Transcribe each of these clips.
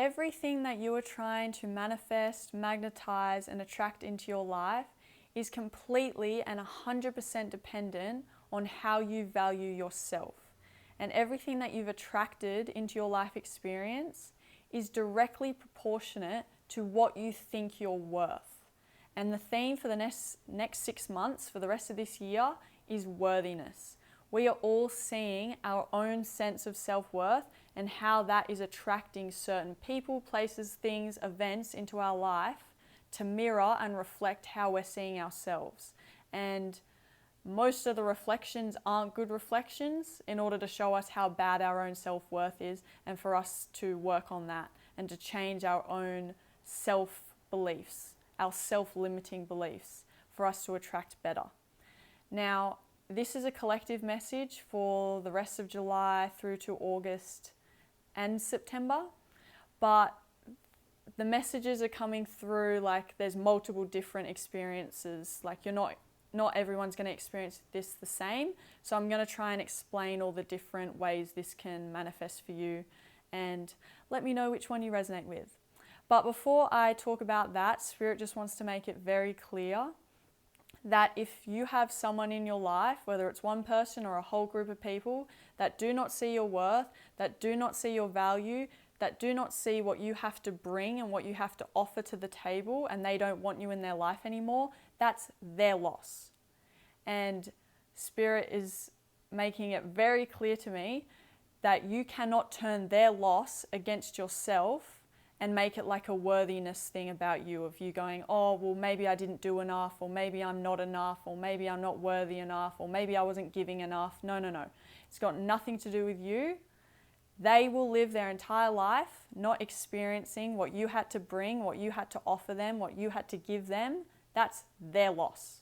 Everything that you are trying to manifest, magnetize, and attract into your life is completely and 100% dependent on how you value yourself. And everything that you've attracted into your life experience is directly proportionate to what you think you're worth. And the theme for the next 6 months, for the rest of this year, is worthiness. We are all seeing our own sense of self-worth and how that is attracting certain people, places, things, events into our life to mirror and reflect how we're seeing ourselves. And most of the reflections aren't good reflections in order to show us how bad our own self-worth is, and for us to work on that and to change our own self-beliefs, our self-limiting beliefs, for us to attract better. Now, this is a collective message for the rest of July through to August and September, but the messages are coming through like there's multiple different experiences. Like not everyone's going to experience this the same. So I'm going to try and explain all the different ways this can manifest for you, and let me know which one you resonate with. But before I talk about that, Spirit just wants to make it very clear that if you have someone in your life, whether it's one person or a whole group of people, that do not see your worth, that do not see your value, that do not see what you have to bring and what you have to offer to the table, and they don't want you in their life anymore, that's their loss. And Spirit is making it very clear to me that you cannot turn their loss against yourself and make it like a worthiness thing about you, of you going, oh, well, maybe I didn't do enough, or maybe I'm not enough, or maybe I'm not worthy enough, or maybe I wasn't giving enough. No. It's got nothing to do with you. They will live their entire life not experiencing what you had to bring, what you had to offer them, what you had to give them. That's their loss.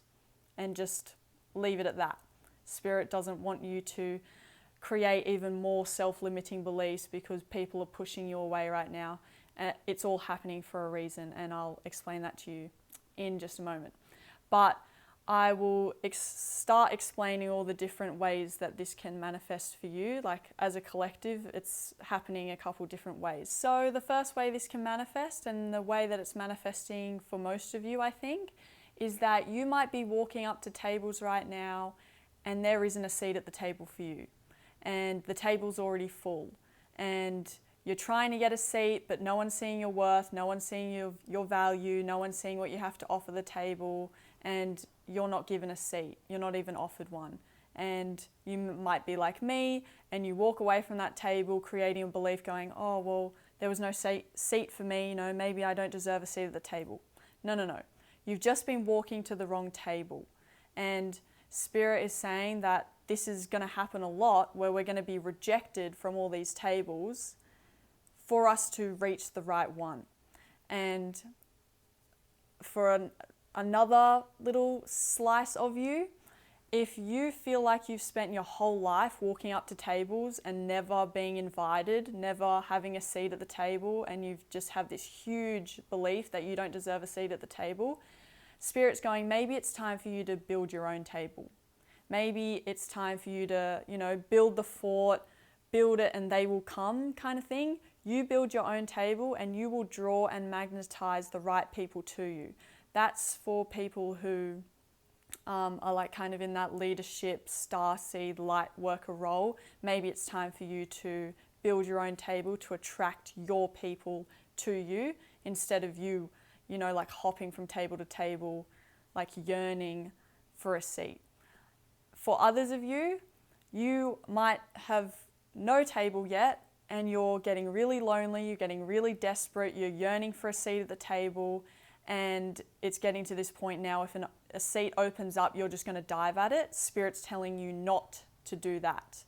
And just leave it at that. Spirit doesn't want you to create even more self-limiting beliefs because people are pushing you away right now. It's all happening for a reason, and I'll explain that to you in just a moment. But I will start explaining all the different ways that this can manifest for you. Like as a collective, it's happening a couple different ways. So the first way this can manifest, and the way that it's manifesting for most of you, I think, is that you might be walking up to tables right now and there isn't a seat at the table for you. And the table's already full. And you're trying to get a seat, but no one's seeing your worth, no one's seeing your value, no one's seeing what you have to offer the table, and you're not given a seat. You're not even offered one. And you might be like me, and you walk away from that table creating a belief going, oh, well, there was no seat for me, maybe I don't deserve a seat at the table. No. You've just been walking to the wrong table. And Spirit is saying that this is going to happen a lot, where we're going to be rejected from all these tables for us to reach the right one. And for another little slice of you, if you feel like you've spent your whole life walking up to tables and never being invited, never having a seat at the table, and you just have this huge belief that you don't deserve a seat at the table, Spirit's going, maybe it's time for you to build your own table. Maybe it's time for you to, build the fort, build it and they will come kind of thing. You build your own table and you will draw and magnetize the right people to you. That's for people who are like kind of in that leadership, starseed, light worker role. Maybe it's time for you to build your own table to attract your people to you, instead of you, like hopping from table to table, like yearning for a seat. For others of you, you might have no table yet, and you're getting really lonely, you're getting really desperate, you're yearning for a seat at the table, and it's getting to this point now, if a seat opens up, you're just going to dive at it. Spirit's telling you not to do that.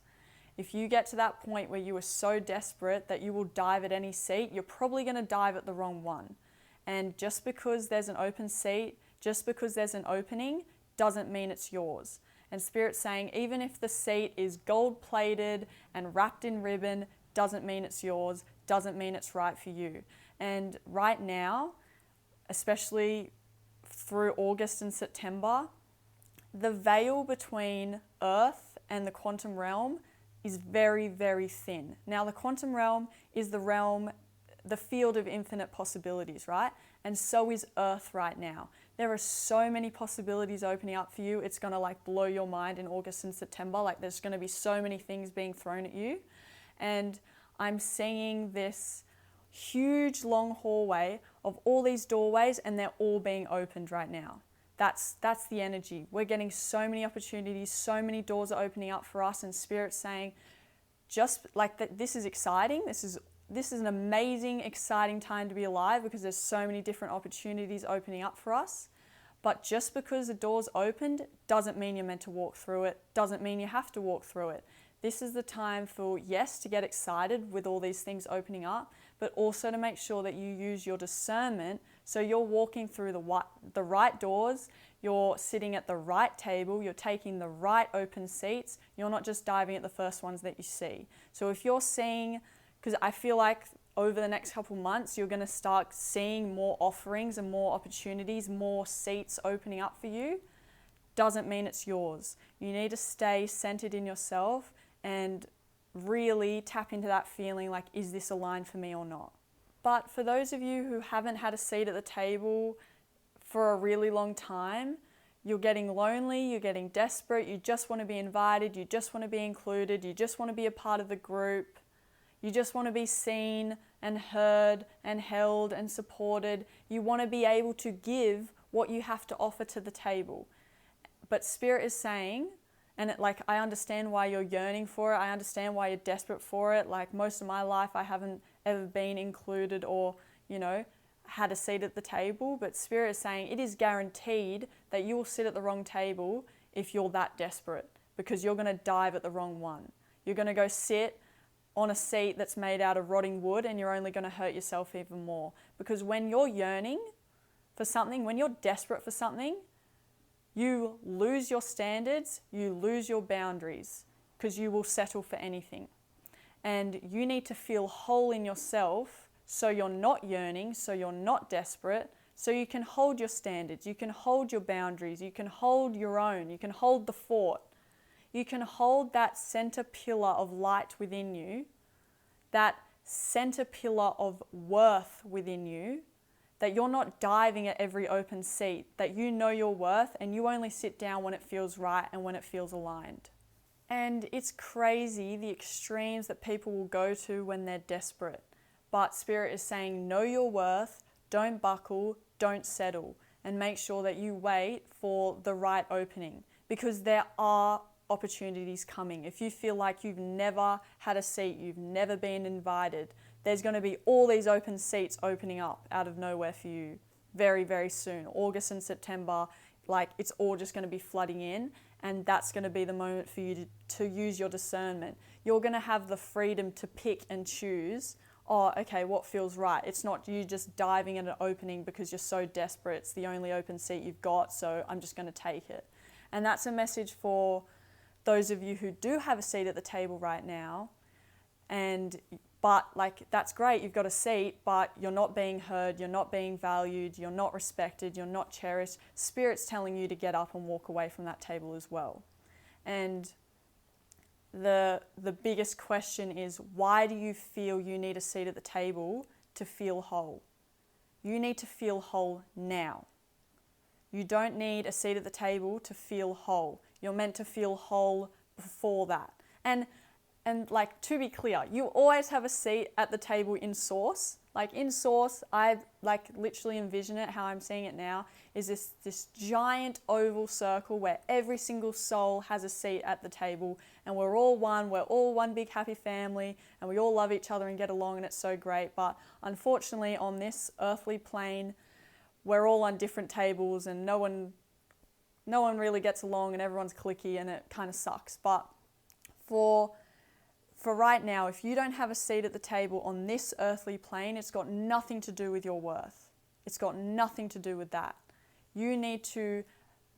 If you get to that point where you are so desperate that you will dive at any seat, you're probably going to dive at the wrong one. And just because there's an open seat, just because there's an opening, doesn't mean it's yours. And Spirit's saying, even if the seat is gold-plated and wrapped in ribbon, doesn't mean it's yours, doesn't mean it's right for you. And right now, especially through August and September, the veil between Earth and the quantum realm is very, very thin. Now, the quantum realm is the realm the field of infinite possibilities, right? And so is Earth right now. There are so many possibilities opening up for you. It's going to like blow your mind in August and September. Like there's going to be so many things being thrown at you. And I'm seeing this huge long hallway of all these doorways, and they're all being opened right now. That's the energy. We're getting so many opportunities, so many doors are opening up for us, and Spirit's saying, just like that, this is exciting. This is an amazing, exciting time to be alive because there's so many different opportunities opening up for us. But just because the door's opened doesn't mean you're meant to walk through it, doesn't mean you have to walk through it. This is the time for, yes, to get excited with all these things opening up, but also to make sure that you use your discernment so you're walking through the right doors, you're sitting at the right table, you're taking the right open seats, you're not just diving at the first ones that you see. So if you're seeing, because I feel like over the next couple months, you're going to start seeing more offerings and more opportunities, more seats opening up for you, doesn't mean it's yours. You need to stay centered in yourself and really tap into that feeling like, is this aligned for me or not? But for those of you who haven't had a seat at the table for a really long time, you're getting lonely, you're getting desperate, you just want to be invited, you just want to be included, you just want to be a part of the group, you just want to be seen and heard and held and supported. You want to be able to give what you have to offer to the table. But Spirit is saying, and I understand why you're yearning for it. I understand why you're desperate for it. Like most of my life, I haven't ever been included or, had a seat at the table. But Spirit is saying it is guaranteed that you will sit at the wrong table if you're that desperate, because you're going to dive at the wrong one. You're going to go sit on a seat that's made out of rotting wood, and you're only going to hurt yourself even more. Because when you're yearning for something, when you're desperate for something, you lose your standards, you lose your boundaries, because you will settle for anything. And you need to feel whole in yourself so you're not yearning, so you're not desperate, so you can hold your standards, you can hold your boundaries, you can hold your own, you can hold the fort. You can hold that center pillar of light within you, that center pillar of worth within you, that you're not diving at every open seat, that you know your worth and you only sit down when it feels right and when it feels aligned. And it's crazy the extremes that people will go to when they're desperate. But Spirit is saying, know your worth, don't buckle, don't settle, and make sure that you wait for the right opening, because there are opportunities coming. If you feel like you've never had a seat, you've never been invited, there's going to be all these open seats opening up out of nowhere for you very, very soon. August and September, it's all just going to be flooding in, and that's going to be the moment for you to use your discernment. You're going to have the freedom to pick and choose, what feels right. It's not you just diving at an opening because you're so desperate. It's the only open seat you've got, so I'm just going to take it. And that's a message for those of you who do have a seat at the table right now, but that's great, you've got a seat, but you're not being heard, you're not being valued, you're not respected, you're not cherished. Spirit's telling you to get up and walk away from that table as well. And the biggest question is, why do you feel you need a seat at the table to feel whole? You need to feel whole now. You don't need a seat at the table to feel whole. You're meant to feel whole before that. And to be clear, you always have a seat at the table in Source. In Source, I literally envision it, how I'm seeing it now, is this giant oval circle where every single soul has a seat at the table, and we're all one big happy family, and we all love each other and get along, and it's so great. But unfortunately, on this earthly plane, we're all on different tables, and no one really gets along, and everyone's cliquey, and it kind of sucks. But for right now, if you don't have a seat at the table on this earthly plane, it's got nothing to do with your worth. It's got nothing to do with that. You need to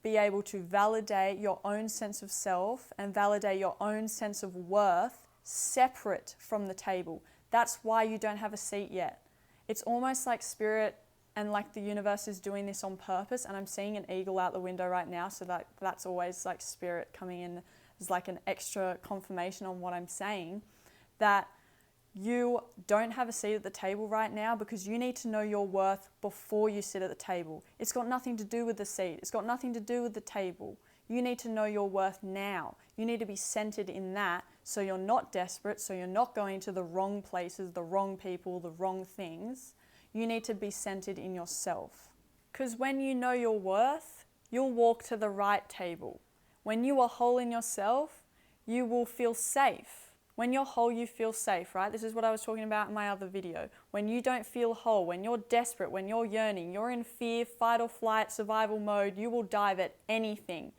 be able to validate your own sense of self and validate your own sense of worth separate from the table. That's why you don't have a seat yet. It's almost like Spirit and the universe is doing this on purpose, and I'm seeing an eagle out the window right now, so that's always Spirit coming in as an extra confirmation on what I'm saying, that You don't have a seat at the table right now because you need to know your worth before you sit at the table. It's got nothing to do with the seat. It's got nothing to do with the table. You need to know your worth now. You need to be centered in that so you're not desperate, so you're not going to the wrong places, the wrong people, the wrong things. You need to be centered in yourself. Because when you know your worth, you'll walk to the right table. When you are whole in yourself, you will feel safe. When you're whole, you feel safe, right? This is what I was talking about in my other video. When you don't feel whole, when you're desperate, when you're yearning, you're in fear, fight or flight, survival mode, you will dive at anything.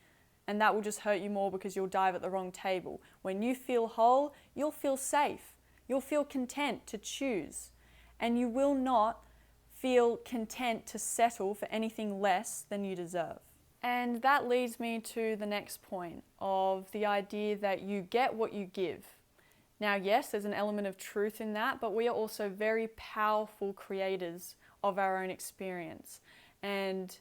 And that will just hurt you more because you'll dive at the wrong table. When you feel whole, you'll feel safe. You'll feel content to choose. And you will not feel content to settle for anything less than you deserve. And that leads me to the next point of the idea that you get what you give. Now, yes, there's an element of truth in that, but we are also very powerful creators of our own experience. And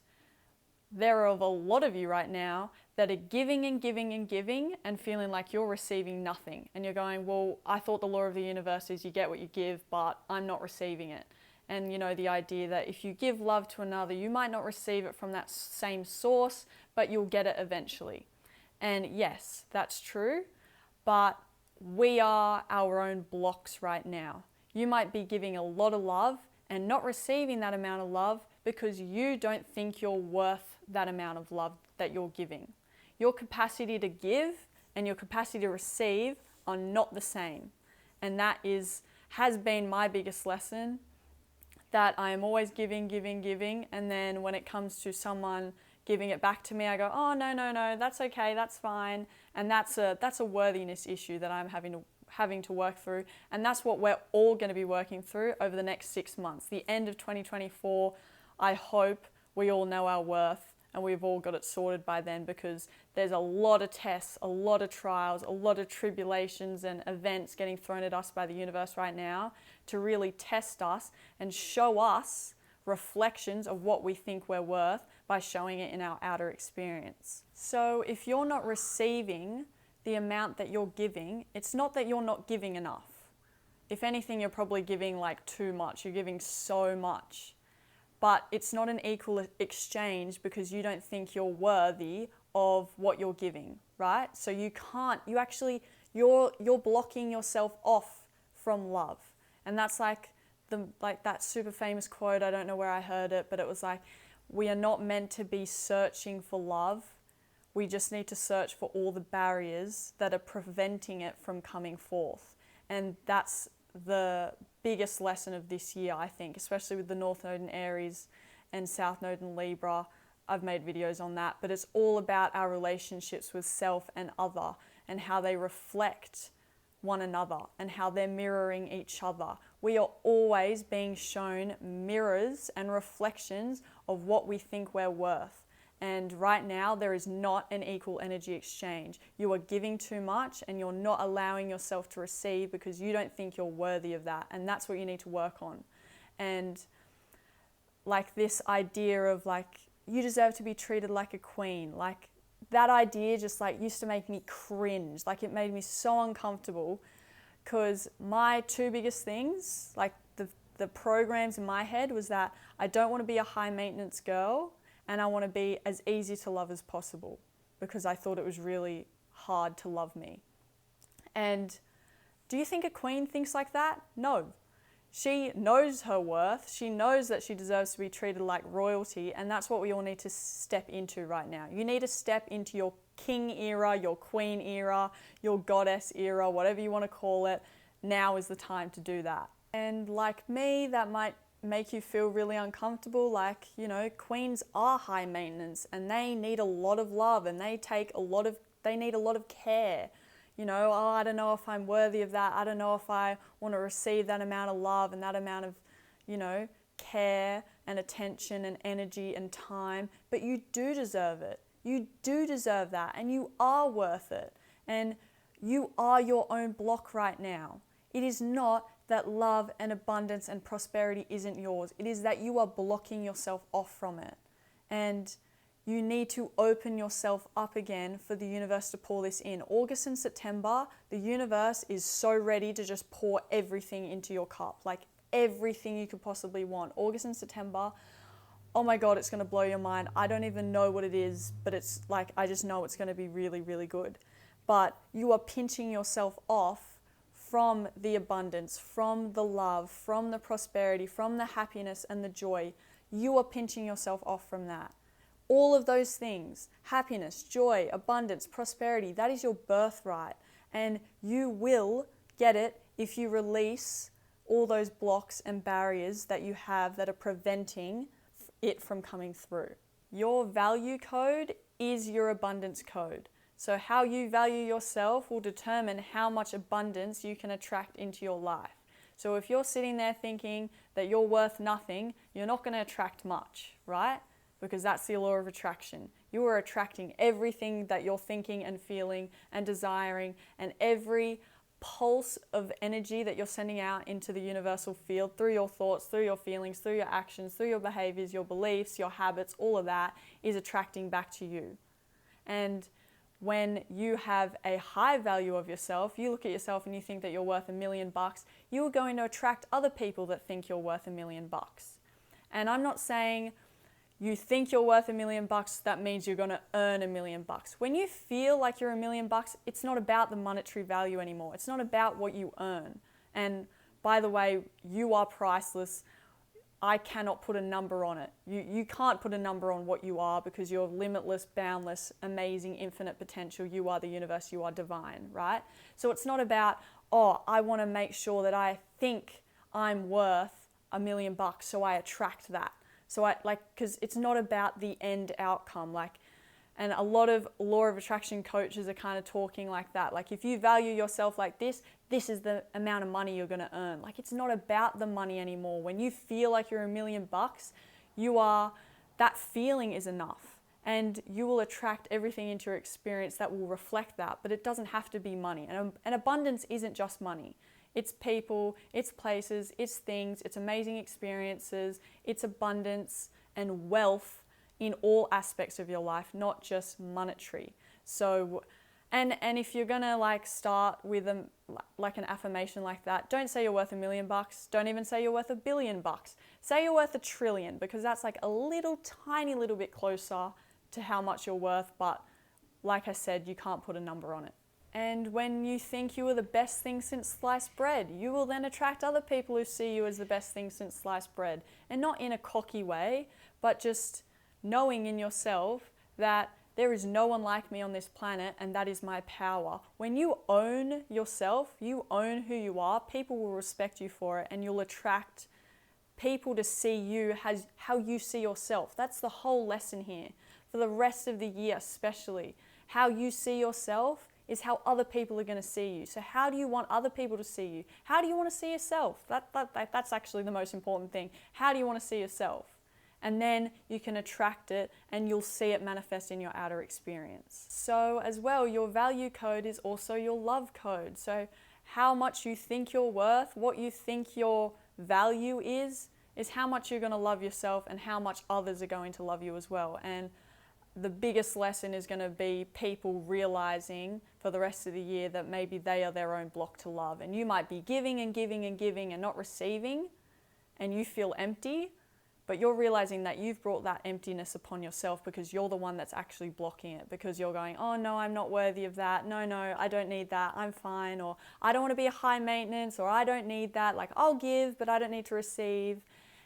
there are a lot of you right now that are giving and giving and giving and feeling like you're receiving nothing. And you're going, well, I thought the law of the universe is you get what you give, but I'm not receiving it. And you know, the idea that if you give love to another, you might not receive it from that same source, but you'll get it eventually. And yes, that's true, but we are our own blocks right now. You might be giving a lot of love and not receiving that amount of love because you don't think you're worth that amount of love that you're giving. Your capacity to give and your capacity to receive are not the same. And that has been my biggest lesson, that I am always giving, giving, giving. And then when it comes to someone giving it back to me, I go, oh, no, that's okay, that's fine. And that's a worthiness issue that I'm having to work through. And that's what we're all going to be working through over the next 6 months. The end of 2024, I hope we all know our worth and we've all got it sorted by then, because there's a lot of tests, a lot of trials, a lot of tribulations and events getting thrown at us by the universe right now to really test us and show us reflections of what we think we're worth by showing it in our outer experience. So if you're not receiving the amount that you're giving, it's not that you're not giving enough. If anything, you're probably giving like too much. You're giving so much. But it's not an equal exchange because you don't think you're worthy of what you're giving, right? So you can't, you're blocking yourself off from love. And that's like that super famous quote, I don't know where I heard it, but it was like, we are not meant to be searching for love. We just need to search for all the barriers that are preventing it from coming forth. And that's the biggest lesson of this year, I think, especially with the North Node in Aries and South Node in Libra. I've made videos on that, but it's all about our relationships with self and other and how they reflect one another and how they're mirroring each other. We are always being shown mirrors and reflections of what we think we're worth. And right now, there is not an equal energy exchange. You are giving too much and you're not allowing yourself to receive because you don't think you're worthy of that. And that's what you need to work on. And like this idea of like, you deserve to be treated like a queen. Like that idea just like used to make me cringe. Like it made me so uncomfortable because my two biggest things, like the programs in my head was that I don't want to be a high maintenance girl. And I want to be as easy to love as possible because I thought it was really hard to love me. And do you think a queen thinks like that? No. She knows her worth. She knows that she deserves to be treated like royalty. And that's what we all need to step into right now. You need to step into your king era, your queen era, your goddess era, whatever you want to call it. Now is the time to do that. And like me, that might make you feel really uncomfortable. Like, you know, queens are high maintenance and they need a lot of love and they need a lot of care. You know, oh, I don't know if I'm worthy of that. I don't know if I want to receive that amount of love and that amount of, you know, care and attention and energy and time. But you do deserve it. You do deserve that and you are worth it. And you are your own block right now. It is not that love and abundance and prosperity isn't yours. It is that you are blocking yourself off from it. And you need to open yourself up again for the universe to pour this in. August and September, the universe is so ready to just pour everything into your cup, like everything you could possibly want. August and September, oh my God, it's going to blow your mind. I don't even know what it is, but it's like, I just know it's going to be really, really good. But you are pinching yourself off from the abundance, from the love, from the prosperity, from the happiness and the joy. You are pinching yourself off from that. All of those things, happiness, joy, abundance, prosperity, that is your birthright. And you will get it if you release all those blocks and barriers that you have that are preventing it from coming through. Your value code is your abundance code. So how you value yourself will determine how much abundance you can attract into your life. So if you're sitting there thinking that you're worth nothing, you're not going to attract much, right? Because that's the law of attraction. You are attracting everything that you're thinking and feeling and desiring, and every pulse of energy that you're sending out into the universal field through your thoughts, through your feelings, through your actions, through your behaviors, your beliefs, your habits, all of that is attracting back to you. And when you have a high value of yourself, you look at yourself and you think that you're worth $1 million, you are going to attract other people that think you're worth $1 million. And I'm not saying you think you're worth $1 million, that means you're going to earn $1 million. When you feel like you're $1 million, it's not about the monetary value anymore. It's not about what you earn. And by the way, you are priceless. I cannot put a number on it. You can't put a number on what you are because you're limitless, boundless, amazing, infinite potential. You are the universe, you are divine, right? So it's not about, oh, I want to make sure that I think I'm worth $1 million, so I attract that. So because it's not about the end outcome, and a lot of law of attraction coaches are kind of talking like that. Like if you value yourself like this is the amount of money you're going to earn. Like it's not about the money anymore. When you feel like you're $1 million, that feeling is enough. And you will attract everything into your experience that will reflect that. But it doesn't have to be money. And abundance isn't just money. It's people, it's places, it's things, it's amazing experiences, it's abundance and wealth in all aspects of your life, not just monetary. So, and if you're gonna start with an affirmation like that, don't say you're worth $1 million. Don't even say you're worth $1 billion. Say you're worth $1 trillion, because that's a little tiny little bit closer to how much you're worth. But like I said, you can't put a number on it. And when you think you are the best thing since sliced bread, you will then attract other people who see you as the best thing since sliced bread. And not in a cocky way, but just knowing in yourself that there is no one like me on this planet, and that is my power. When you own yourself, you own who you are, people will respect you for it, and you'll attract people to see you as how you see yourself. That's the whole lesson here. For the rest of the year especially, how you see yourself is how other people are going to see you. So how do you want other people to see you? How do you want to see yourself? That's actually the most important thing. How do you want to see yourself? And then you can attract it and you'll see it manifest in your outer experience. So as well, your value code is also your love code. So how much you think you're worth, what you think your value is how much you're going to love yourself and how much others are going to love you as well. And the biggest lesson is going to be people realizing for the rest of the year that maybe they are their own block to love. And you might be giving and giving and giving and not receiving, and you feel empty, but you're realizing that you've brought that emptiness upon yourself because you're the one that's actually blocking it, because you're going, oh no, I'm not worthy of that. No, I don't need that. I'm fine. Or I don't want to be a high maintenance, or I don't need that. I'll give, but I don't need to receive.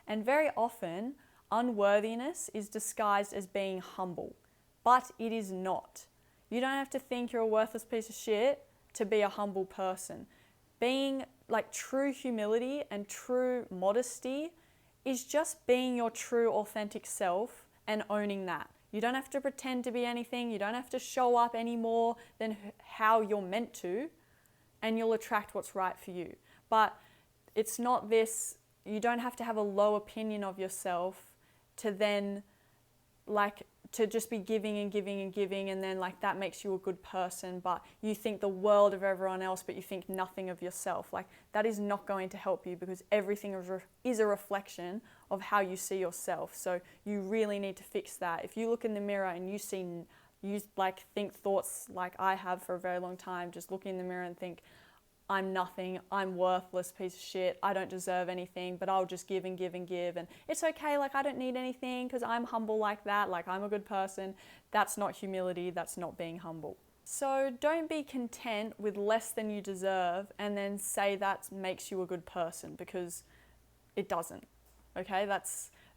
And very often, unworthiness is disguised as being humble, but it is not. You don't have to think you're a worthless piece of shit to be a humble person. Being true humility and true modesty is just being your true authentic self and owning that. You don't have to pretend to be anything. You don't have to show up any more than how you're meant to, and you'll attract what's right for you. But it's not this, you don't have to have a low opinion of yourself to then to just be giving and giving and giving, and then that makes you a good person, but you think the world of everyone else, but you think nothing of yourself. That is not going to help you, because everything is a reflection of how you see yourself. So you really need to fix that. If you look in the mirror and you like think thoughts like I have for a very long time, just looking in the mirror and think, I'm nothing, I'm worthless piece of shit, I don't deserve anything, but I'll just give and give and give, and it's okay, like I don't need anything because I'm humble like that, like I'm a good person. That's not humility, that's not being humble. So don't be content with less than you deserve and then say that makes you a good person, because it doesn't. Okay,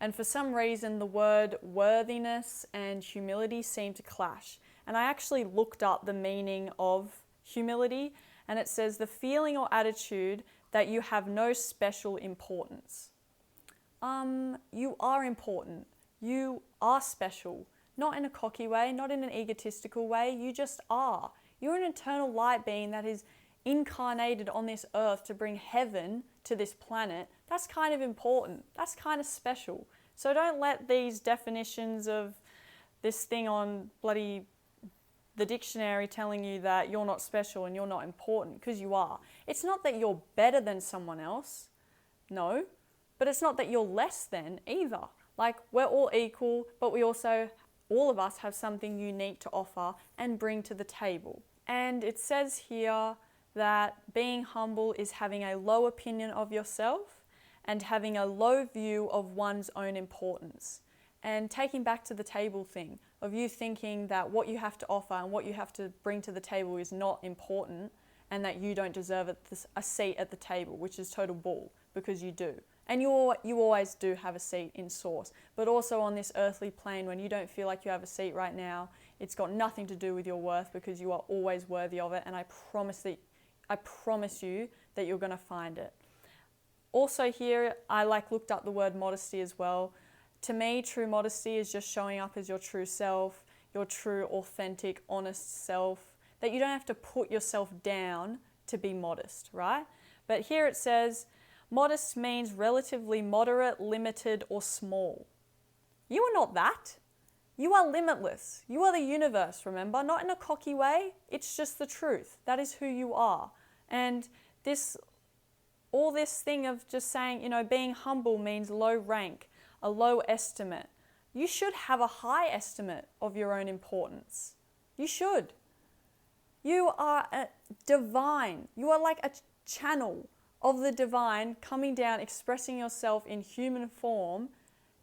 and for some reason the word worthiness and humility seem to clash. And I actually looked up the meaning of humility, and it says the feeling or attitude that you have no special importance. You are important. You are special. Not in a cocky way, not in an egotistical way, you just are. You're an eternal light being that is incarnated on this earth to bring heaven to this planet. That's kind of important. That's kind of special. So don't let these definitions of this thing on bloody the dictionary telling you that you're not special and you're not important, because you are. It's not that you're better than someone else, no, but it's not that you're less than either. Like, we're all equal, but we also, all of us have something unique to offer and bring to the table. And it says here that being humble is having a low opinion of yourself and having a low view of one's own importance. And taking back to the table thing, of you thinking that what you have to offer and what you have to bring to the table is not important and that you don't deserve a seat at the table, which is total bull, because you do. And you always do have a seat in source. But also on this earthly plane, when you don't feel like you have a seat right now, it's got nothing to do with your worth, because you are always worthy of it. And I promise you that you're going to find it. Also here, I looked up the word modesty as well. To me, true modesty is just showing up as your true self, your true, authentic, honest self, that you don't have to put yourself down to be modest, right? But here it says, modest means relatively moderate, limited, or small. You are not that. You are limitless. You are the universe, remember? Not in a cocky way. It's just the truth. That is who you are. And all this thing of just saying, being humble means low rank, a low estimate. You should have a high estimate of your own importance. You should. You are divine. You are like a channel of the divine coming down, expressing yourself in human form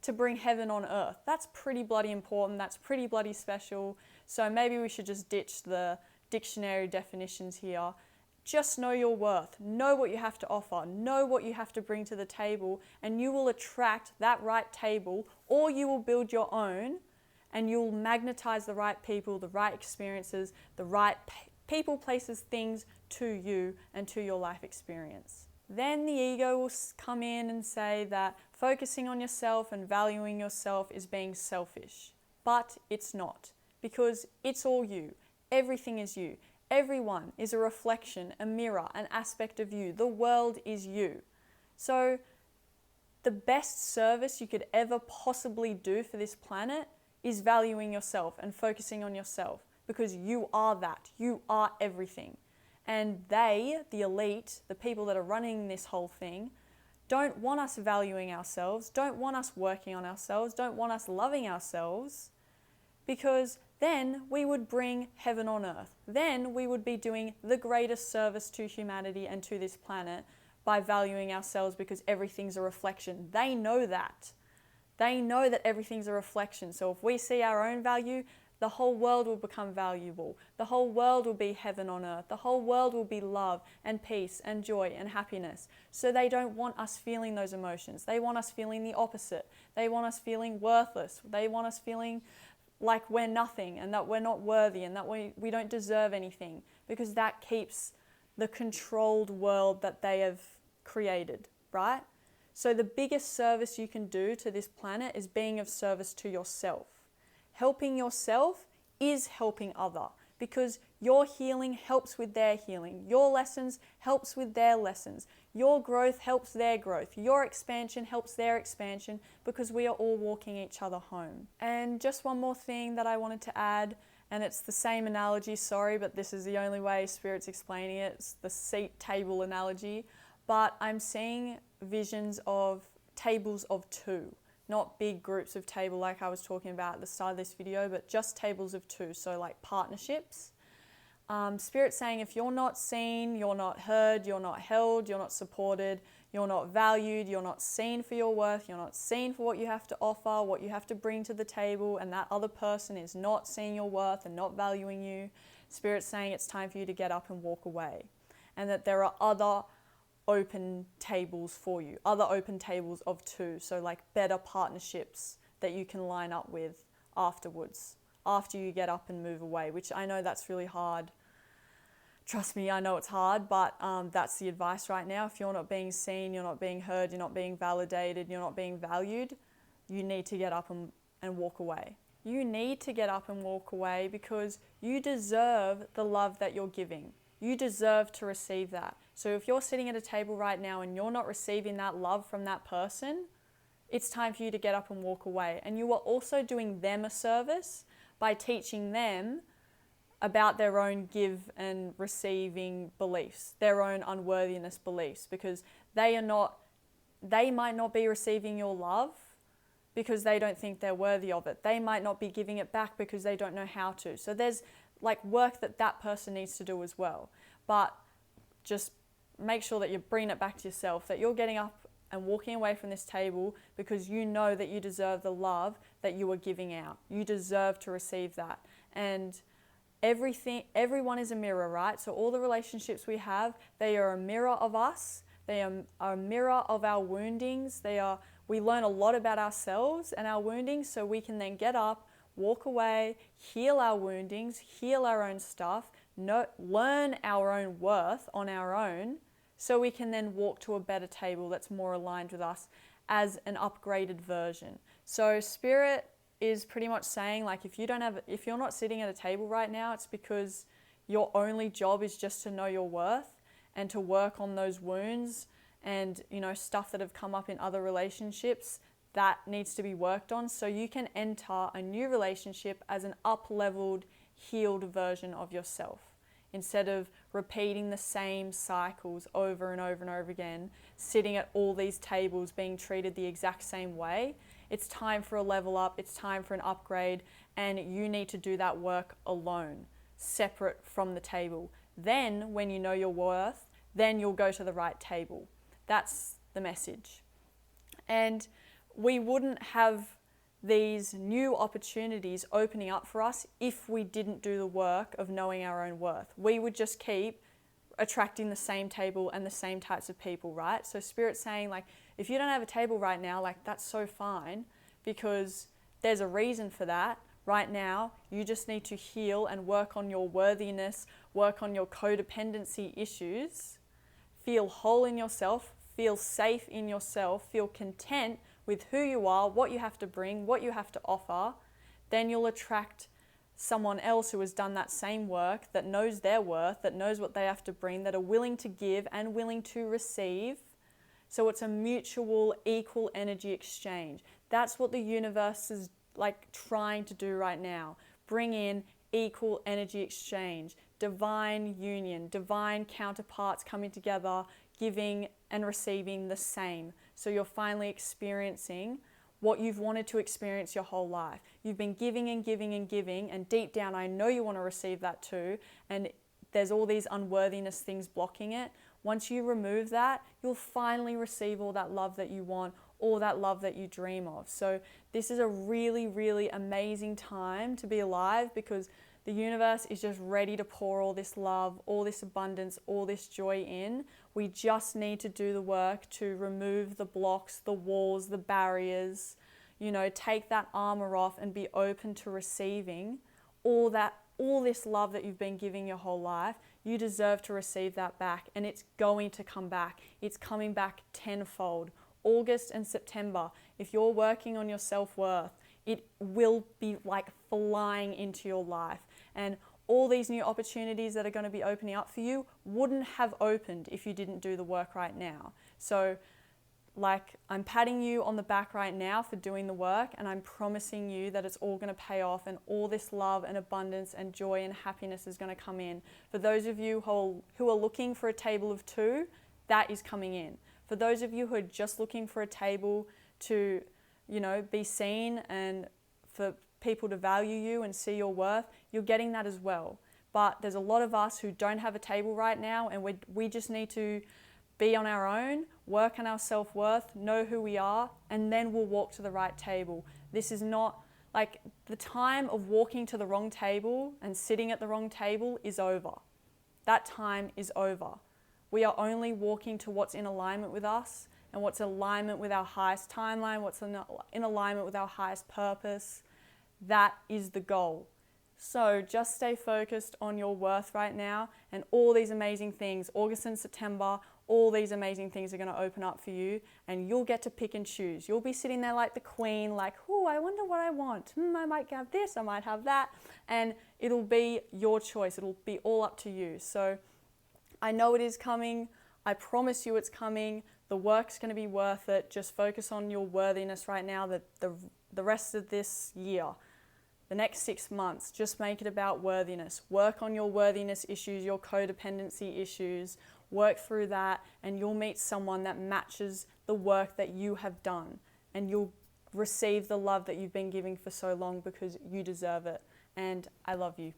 to bring heaven on earth. That's pretty bloody important. That's pretty bloody special. So maybe we should just ditch the dictionary definitions here. Just know your worth. Know what you have to offer. Know what you have to bring to the table, and you will attract that right table, or you will build your own, and you'll magnetize the right people, the right experiences, the right people, places, things to you and to your life experience. Then the ego will come in and say that focusing on yourself and valuing yourself is being selfish. But it's not, because it's all you. Everything is you. Everyone is a reflection, a mirror, an aspect of you. The world is you. So the best service you could ever possibly do for this planet is valuing yourself and focusing on yourself, because you are that. You are everything. And they, the elite, the people that are running this whole thing, don't want us valuing ourselves, don't want us working on ourselves, don't want us loving ourselves, because then we would bring heaven on earth. Then we would be doing the greatest service to humanity and to this planet by valuing ourselves, because everything's a reflection. They know that. They know that everything's a reflection. So if we see our own value, the whole world will become valuable. The whole world will be heaven on earth. The whole world will be love and peace and joy and happiness. So they don't want us feeling those emotions. They want us feeling the opposite. They want us feeling worthless. They want us feeling like we're nothing and that we're not worthy and that we don't deserve anything, because that keeps the controlled world that they have created, right? So the biggest service you can do to this planet is being of service to yourself. Helping yourself is helping other, because your healing helps with their healing. Your lessons helps with their lessons. Your growth helps their growth. Your expansion helps their expansion, because we are all walking each other home. And just one more thing that I wanted to add, and it's the same analogy, sorry, but this is the only way Spirit's explaining it. It's the seat table analogy. But I'm seeing visions of tables of two, not big groups of table like I was talking about at the start of this video, but just tables of two, so like partnerships. Spirit's saying if you're not seen, you're not heard, you're not held, you're not supported, you're not valued, you're not seen for your worth, you're not seen for what you have to offer, what you have to bring to the table, and that other person is not seeing your worth and not valuing you, Spirit's saying it's time for you to get up and walk away. And that there are other open tables for you, other open tables of two, so like better partnerships that you can line up with afterwards, after you get up and move away, which I know that's really hard. Trust me, I know it's hard, but that's the advice right now. If you're not being seen, you're not being heard, you're not being validated, you're not being valued, you need to get up and walk away. You need to get up and walk away because you deserve the love that you're giving. You deserve to receive that. So if you're sitting at a table right now and you're not receiving that love from that person, it's time for you to get up and walk away. And you are also doing them a service by teaching them about their own give and receiving beliefs, their own unworthiness beliefs, because they might not be receiving your love because they don't think they're worthy of it. They might not be giving it back because they don't know how to. So there's like work that person needs to do as well. But just make sure that you're bringing it back to yourself, that you're getting up and walking away from this table because you know that you deserve the love that you are giving out. You deserve to receive that. And everyone is a mirror, right? So all the relationships we have, they are a mirror of us. They are a mirror of our woundings. We learn a lot about ourselves and our woundings, so we can then get up, walk away, heal our woundings, heal our own stuff, learn our own worth on our own, so we can then walk to a better table that's more aligned with us as an upgraded version. So Spirit is pretty much saying, like, if you're not sitting at a table right now, it's because your only job is just to know your worth and to work on those wounds and, stuff that have come up in other relationships that needs to be worked on, so you can enter a new relationship as an up-leveled, healed version of yourself, instead of repeating the same cycles over and over and over again, sitting at all these tables being treated the exact same way. It's time for a level up, it's time for an upgrade, and you need to do that work alone, separate from the table. Then, when you know your worth, then you'll go to the right table. That's the message. And we wouldn't have these new opportunities opening up for us if we didn't do the work of knowing our own worth. We would just keep attracting the same table and the same types of people, right? So Spirit's saying, like, if you don't have a table right now, like, that's so fine, because there's a reason for that. Right now, you just need to heal and work on your worthiness, work on your codependency issues, feel whole in yourself, feel safe in yourself, feel content with who you are, what you have to bring, what you have to offer. Then you'll attract someone else who has done that same work, that knows their worth, that knows what they have to bring, that are willing to give and willing to receive. So it's a mutual, equal energy exchange. That's what the universe is like trying to do right now. Bring in equal energy exchange, divine union, divine counterparts coming together, giving and receiving the same. So you're finally experiencing what you've wanted to experience your whole life. You've been giving and giving and giving, and deep down I know you want to receive that too, and there's all these unworthiness things blocking it. Once you remove that, you'll finally receive all that love that you want, all that love that you dream of. So this is a really, really amazing time to be alive, because the universe is just ready to pour all this love, all this abundance, all this joy in. We just need to do the work to remove the blocks, the walls, the barriers, take that armor off and be open to receiving all this love that you've been giving your whole life. You deserve to receive that back, and it's going to come back. It's coming back tenfold. August and September, if you're working on your self-worth, it will be like flying into your life. And all these new opportunities that are going to be opening up for you wouldn't have opened if you didn't do the work right now. So, I'm patting you on the back right now for doing the work, and I'm promising you that it's all going to pay off, and all this love and abundance and joy and happiness is going to come in. For those of you who are looking for a table of two, that is coming in. For those of you who are just looking for a table to, be seen and for people to value you and see your worth, you're getting that as well. But there's a lot of us who don't have a table right now, and we just need to be on our own, work on our self-worth, know who we are, and then we'll walk to the right table. This is not like the time of walking to the wrong table and sitting at the wrong table is over. That time is over. We are only walking to what's in alignment with us and what's in alignment with our highest timeline, what's in alignment with our highest purpose. That is the goal. So just stay focused on your worth right now, and all these amazing things, August and September, all these amazing things are going to open up for you, and you'll get to pick and choose. You'll be sitting there like the queen, like, oh, I wonder what I want. I might have this, I might have that, and it'll be your choice. It'll be all up to you. So I know it is coming. I promise you it's coming. The work's going to be worth it. Just focus on your worthiness right now, the rest of this year. The next 6 months, just make it about worthiness. Work on your worthiness issues, your codependency issues. Work through that, and you'll meet someone that matches the work that you have done. And you'll receive the love that you've been giving for so long, because you deserve it. And I love you.